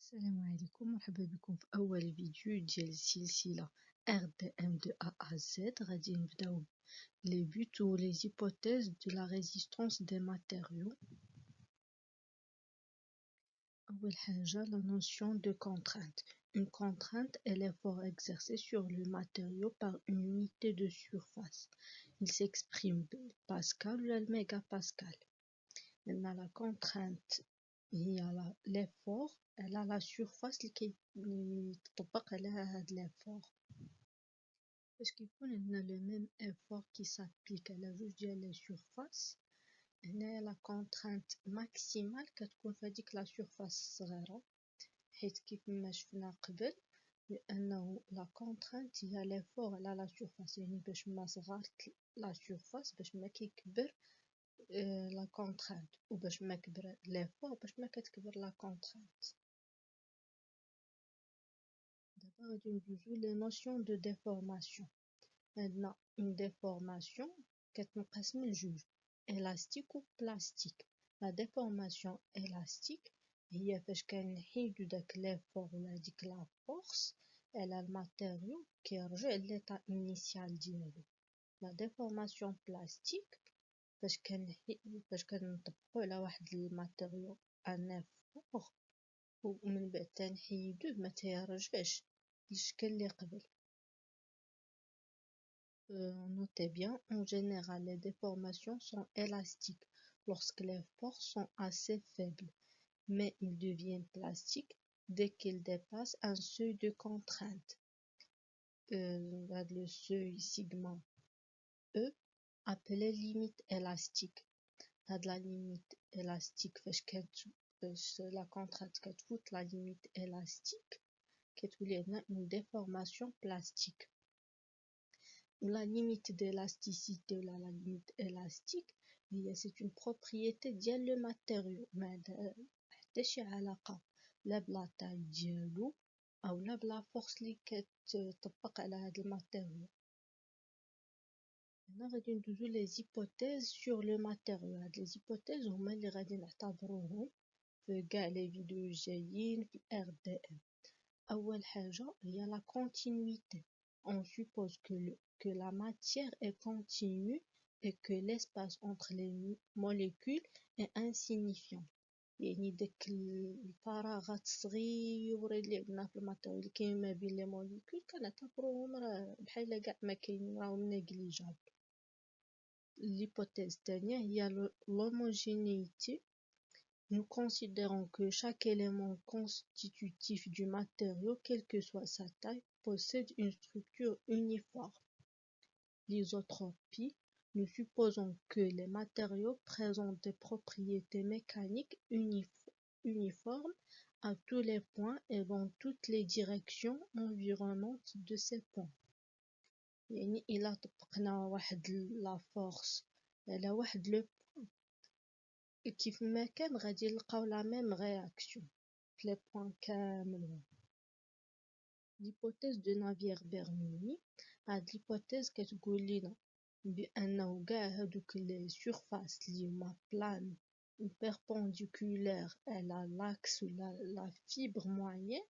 السلام عليكم، مرحبا بكم في أول فيديو ديال السلسلة RDM de A à Z. غادي نبداو les buts ou les hypothèses de la résistance des matériaux. أول حاجة la notion de contrainte. Une contrainte est l'effort exercé sur le matériau par une unité de surface. Il s'exprime Pascal ou le mégapascal. Maintenant la contrainte هي l'effort elle a la surface اللي يطبق عليها هاد l'effort. باش كيكون عندنا le même effort qui s'applique على جوج ديال لي surfaces، هنايا la contrainte maximale كتكون في هاديك la surface الصغيرة، حيت كيف ما شفنا قبل لأنه la contrainte هي l'effort على la surface، يعني باش ما صغارت la surface باش ما كيكبر la contrainte، ou باش ما كبر l'effort باش ما كتكبر la contrainte. D'abord غادي ندوزو les notions de déformation. عندنا une déformation كتنقسم لجوج، élastique ou plastique. La déformation élastique هي فاش كنحيدو داك l'effort ولا ديك la force على الماتيريو كيرجع للإيطا initial ديالو. La déformation plastique فاش كنطبقو على واحد الماتيريو ان effort ومن بعد تنحيدوه ما تيرجعش للشكل اللي قبل. Notez bien, en général, les déformations sont élastiques lorsque les forces sont assez faibles, mais ils deviennent plastiques dès qu'ils dépassent un seuil de contrainte. Le seuil sigma E appelé limite élastique. La limite élastique la contrainte كتفوت la limite élastique كتولي عندنا une déformation plastique. La limite d'élasticité ou la limite élastique c'est une propriété ديال le matériau، ما عندها حتى شي علاقة لا بلا taille ديالو أو لا بلا force اللي كتطبق على هاد الماتيريو. هنا غادي ندوزو les hypothèses sur le matériau. هاد les hypothèses هما اللي غادي نعتبروهم في كاع لي فيديو الجايين في RDM. أول حاجة هي la continuité. On suppose que la matière est continue et que l'espace entre les molécules est insignifiant. يعني داك الفراغات الصغيورة اللي عندنا في الماتيريال اللي كاين ما بين لي موليكول كنعتبروهم راه بحال كاع ما كاينين، راهم نيجليجابل. L'hypothèse الثانية هي l'homogénéité. Nous considérons que chaque élément constitutif du matériau, quelle que soit sa taille, possède une structure uniforme. L'isotropie. Nous supposons que les matériaux présentent des propriétés mécaniques uniformes à tous les points et dans toutes les directions environnantes de ces points. يعني إلا طبقنا واحد لا فورس على واحد لو كيف ما كان غادي نلقاو لا ميم رياكسيون في لي بوين كاملين. l'hypothèse de Navier-Bernoulli. هاد l'hypothèse كتقول لينا بأنه كاع هادوك لي surfaces اللي هما plane ou perpendiculaire على l'axe ولا la fibre moyenne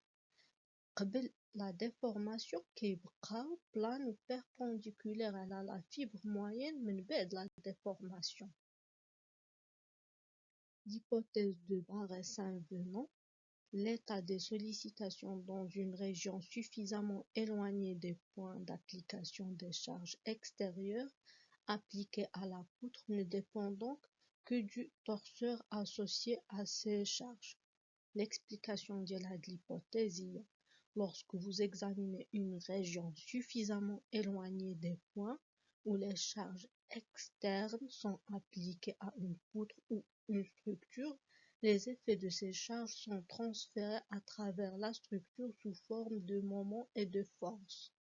قبل la déformation كيبقاو plane ou perpendiculaire على la fibre moyenne من بعد la déformation. L'hypothèse de Barré-Saint-Venant. L'état des sollicitations dans une région suffisamment éloignée des points d'application des charges extérieures appliquées à la poutre ne dépend donc que du torseur associé à ces charges. L'explication de l'hypothèse est lorsque vous examinez une région suffisamment éloignée des points où les charges externes sont appliquées à une poutre ou une structure, les effets de ces charges sont transférés à travers la structure sous forme de moments et de forces.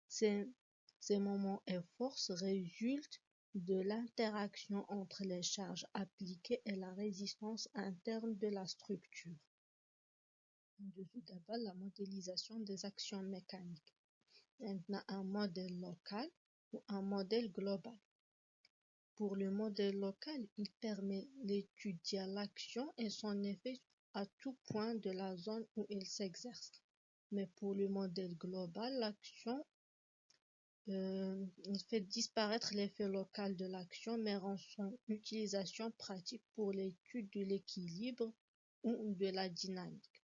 Ces moments et forces résultent de l'interaction entre les charges appliquées et la résistance interne de la structure. D'abord, la modélisation des actions mécaniques. Maintenant, un modèle local ou un modèle global. Pour le modèle local, il permet d'étudier l'action et son effet à tout point de la zone où il s'exerce. Mais pour le modèle global, l'action fait disparaître l'effet local de l'action, mais rend son utilisation pratique pour l'étude de l'équilibre ou de la dynamique.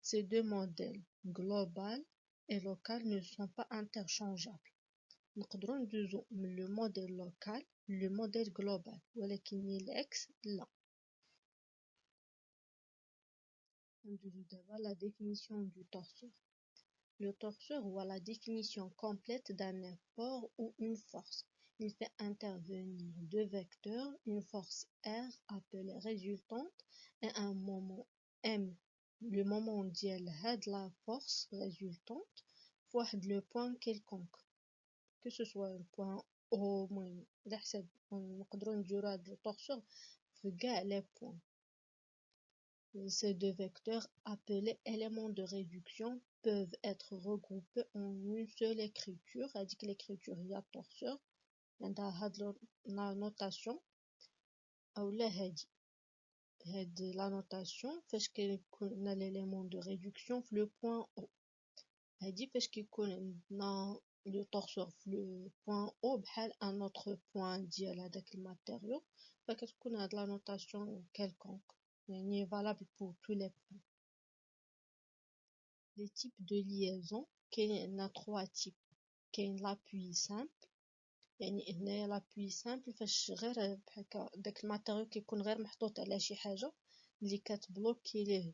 Ces deux modèles, global et local, ne sont pas interchangeables. نقدروا ندوزو من le modèle local le modèle global ولكن العكس لا. ندوزو دابا la définition du torseur. Le torseur voit la définition complète d'un effort ou une force. Il fait intervenir deux vecteurs, une force R appelée résultante et un moment M. Le moment ديال هاد la force résultante فواحد le point quelconque. Que ce soit le point O المهم على حسب نقدروا نديرو هاد التورسور في كاع les points. Ces deux vecteurs appelés éléments de réduction peuvent être regroupés en une seule écriture. هذيك l'écriture هي التورسور عندها هاد la notation أولا هاد la notation فاش كيكون l'élément de réduction في le point O. هادي فاش كيكون عندنا le torseur في le point O بحال un autre point ديال هذاك الماتيريو فكتكون هاد la notation quelconque يعني valable pour tous les points. Les types de liaison كاين trois types. كاين l'appui simple يعني هنايا l'appui simple فاش غير بحال هكا داك الماتيريو كيكون غير محطوط على شي حاجه اللي كتبلوكي ليه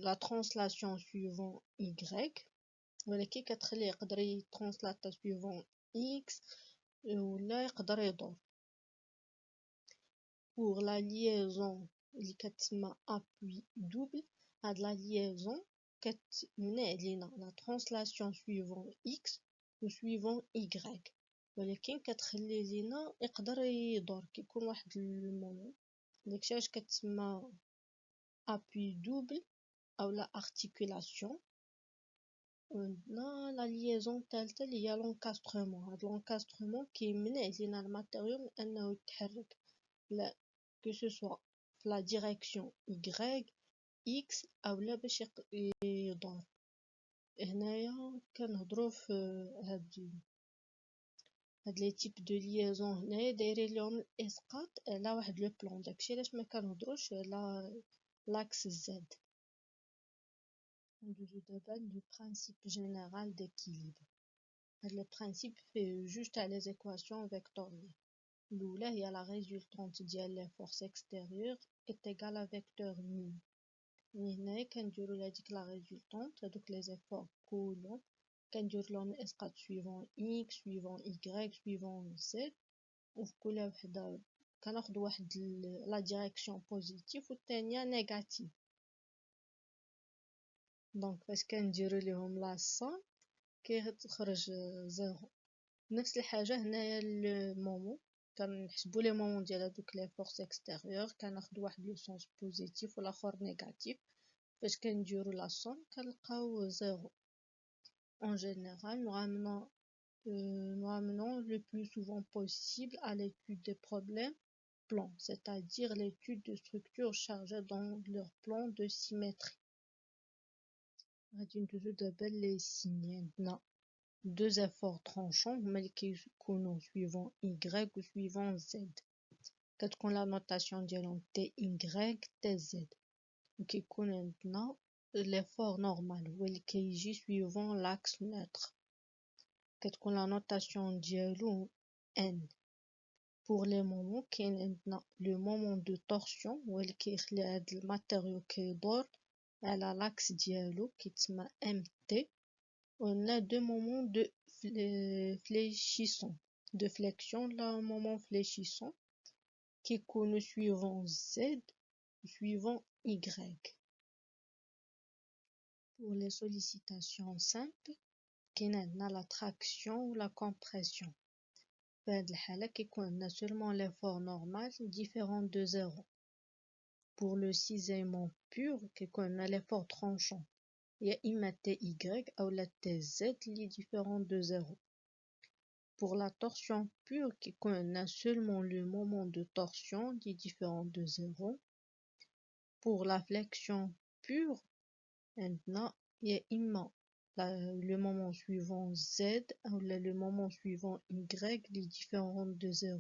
la translation suivant y ولكن كتخليه يقدر يترانسلاتا suivant x ولا يقدر يدور. pour la liaison اللي كتسمى appui double هاد la liaison كتمنع لينا la translation suivant x و suivant y ولكن كتخلي لينا يقدر يدور كيكون واحد المومون داكشي علاش كتسمى appui double او لا articulation. عندنا لا liaison الثالثه اللي هي l'encastrement. هاد l'encastrement كيمنع لينا الماتيريو من انه يتحرك لا que ce soit في la direction y x اولا باش يدور. هنايا كنهضروا في هاد لي تيب دو ليزون هنايا دايرين لهم الاسقاط على واحد لو بلان داكشي علاش ما كنهضروش على لاكس زد. ندوزو دابا لو برينسيپ جينيرال d'équilibre. هاد لو برينسيپ فيه جوج تاع لي زيكواسيون فيكتوريال. الاولى هي لا ريزولطونت ديال لي فورس اكستيريور est égal à vecteur nu. هنايا كنديرو لهاديك لا ريزولطونت هادوك لي زيفور كلهم كندير لهم الاسقاط suivant x suivant y suivant z وفي كل وحده كناخد واحد لا ديريكسيون بوزيتيف والثانيه نيجاتيف. دونك فاش كنديرو ليهم لا صام كيخرج زيرو. نفس الحاجه هنايا المومون كنحسبوا لي مومون ديال هذوك لي فورس اكستيريور كناخد واحد لو سونس بوزيتيف والاخر نيجاتيف. فاش كنديرو لا صوم كنلقاو زيرو. En général, nous ramenons le plus souvent possible à l'étude des problèmes plans, c'est-à-dire l'étude de structures chargées dans leur plan de symétrie. غادي ندوزو دابا لي سيني. عندنا deux efforts tranchants هما اللي كيكونوا suivant y و suivant z. كتكون لا نوتاسيون ديالهم تي y تي z. وكيكون عندنا l'effort normal هو اللي كيجي suivant l'axe neutre. كتكون لا نوتاسيون ديالو n. pour les moments كاين عندنا le moment de torsion هو اللي كيخلي هاد الماتيريو كيدور على لاكس ديالو كيتسمى mt. وعندنا deux moments de fléchissant de flexion لا moment fléchissant كيكونوا suivant z suivant y. pour les sollicitations simples كاين عندنا la traction ou la compression. في هاد الحالة كيكون عندنا seulement l'effort normal différent de zéro. pour le cisaillement pur كيكون عندنا l'effort tranchant يا إما TY أو لا TZ اللي différent de zéro. pour la torsion pure كيكون عندنا seulement le moment de torsion qui est différent de zéro. pour la flexion pure, عندنا يا إما le moment suivant Z ou le moment suivant Y les différents de 0.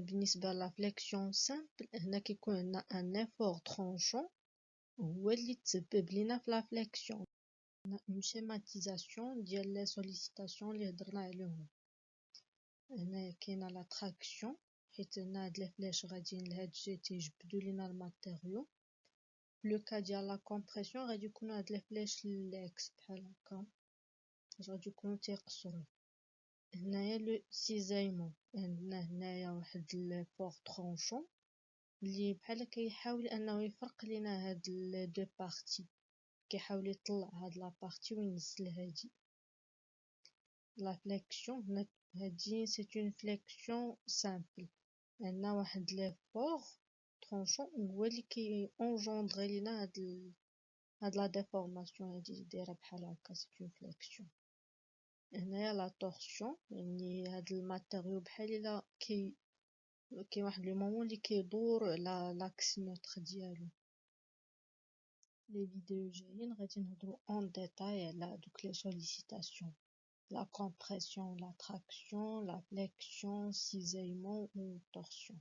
بالنسبة la flexion simple هنا كيكون عندنا un effort tranchant هو اللي تسبب لينا في la flexion. une schématisation ديال les sollicitations اللي هضرنا عليهم. هنا كاينه لا تراكسيون حيت هنا هاد لي فلاش غاديين لهاد الجي تيجبدوا لينا الماتيريو. لو كا ديال لا كومبريسيون غادي يكونوا هاد لي فلاش للاكس بحال هكا غادي يكونوا تيقصروا. هنايا لو سيزايمون عندنا هنايا واحد لي فور ترونشون اللي بحال كيحاول انه يفرق لينا هاد لي دو بارتي كيحاول يطلع هاد لا بارتي وينزل هادي. لا فليكسيون هادي سي اون فليكسيون سامبل عندنا واحد لي فور ترونشون هو اللي كي انجوندري لينا هاد لا ديفورماسيون هادي دايره بحال هكا سي اون فليكسيون. هنايا لا تورسيون يعني هاد الماتيريو بحال الا كاين واحد لو مومون اللي كيدور على لاكس نوتر ديالو. لي فيديو جايين غادي نهضروا اون ديتاي على دوك لي سوليسيتاسيون la compression, la traction, la flexion, cisaillement ou torsion.